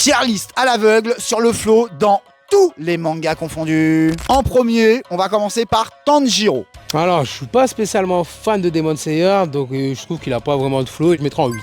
Tier list à l'aveugle sur le flow dans tous les mangas confondus. En premier, on va commencer par Tanjiro. Alors, je suis pas spécialement fan de Demon Slayer, donc je trouve qu'il a pas vraiment de flow. Je mettrai en 8.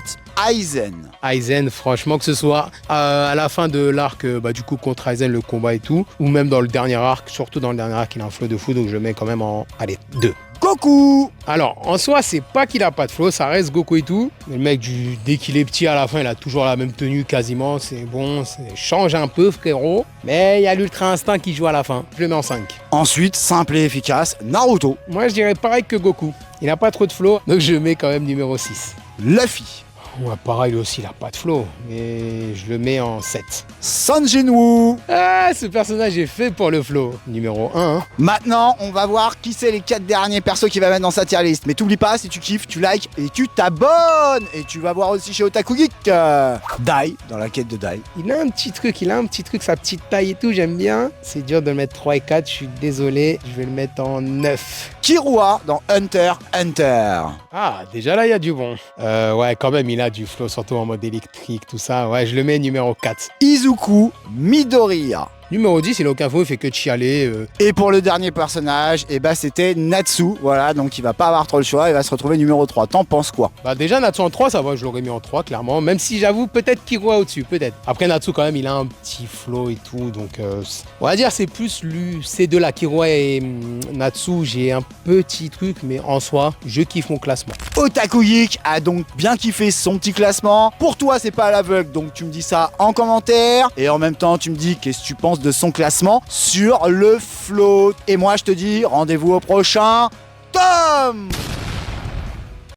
Aizen. Aizen, franchement, que ce soit à la fin de l'arc, du coup, contre Aizen, le combat et tout, ou même dans le dernier arc, surtout dans le dernier arc, il a un flow de fou, donc je le mets quand même en, allez, 2. Goku. Alors, en soi, c'est pas qu'il a pas de flow, ça reste Goku et tout. Mais le mec, dès qu'il est petit, à la fin, il a toujours la même tenue quasiment. C'est bon, change un peu, frérot. Mais il y a l'Ultra Instinct qui joue à la fin. Je le mets en 5. Ensuite, simple et efficace, Naruto. Moi, je dirais pareil que Goku. Il n'a pas trop de flow, donc je le mets quand même numéro 6. Luffy. Ouais, pareil, lui aussi, il a pas de flow, mais je le mets en 7. Son Jinwoo. Ah, ce personnage est fait pour le flow. Numéro 1. Hein. Maintenant, on va voir qui c'est les 4 derniers persos qu'il va mettre dans sa tier list. Mais t'oublies pas, si tu kiffes, tu likes et tu t'abonnes. Et tu vas voir aussi chez Otaku Geek Dai, dans la quête de Dai. Il a un petit truc, sa petite taille et tout, j'aime bien. C'est dur de le mettre 3 et 4, je suis désolé, je vais le mettre en 9. Kirua dans Hunter x Hunter. Ah, déjà là, il y a du bon. Ouais, quand même, il a du flow, surtout en mode électrique, tout ça. Ouais, je le mets numéro 4. Izuku Midoriya. Numéro 10, il n'a aucun flow, il fait que de chialer. Et pour le dernier personnage, c'était Natsu. Voilà, donc il va pas avoir trop le choix, il va se retrouver numéro 3. T'en penses quoi? Bah déjà, Natsu en 3, ça va, je l'aurais mis en 3, clairement. Même si j'avoue, peut-être Kirua au-dessus, peut-être. Après, Natsu, quand même, il a un petit flow et tout. Donc, on va dire, c'est plus ces deux-là, Kirua et Natsu. J'ai un petit truc, mais en soi, je kiffe mon classement. Otaku Geek a donc bien kiffé son petit classement. Pour toi, c'est pas à l'aveugle, donc tu me dis ça en commentaire. Et en même temps, tu me dis qu'est-ce que tu penses de son classement sur le float. Et moi, je te dis rendez-vous au prochain tome.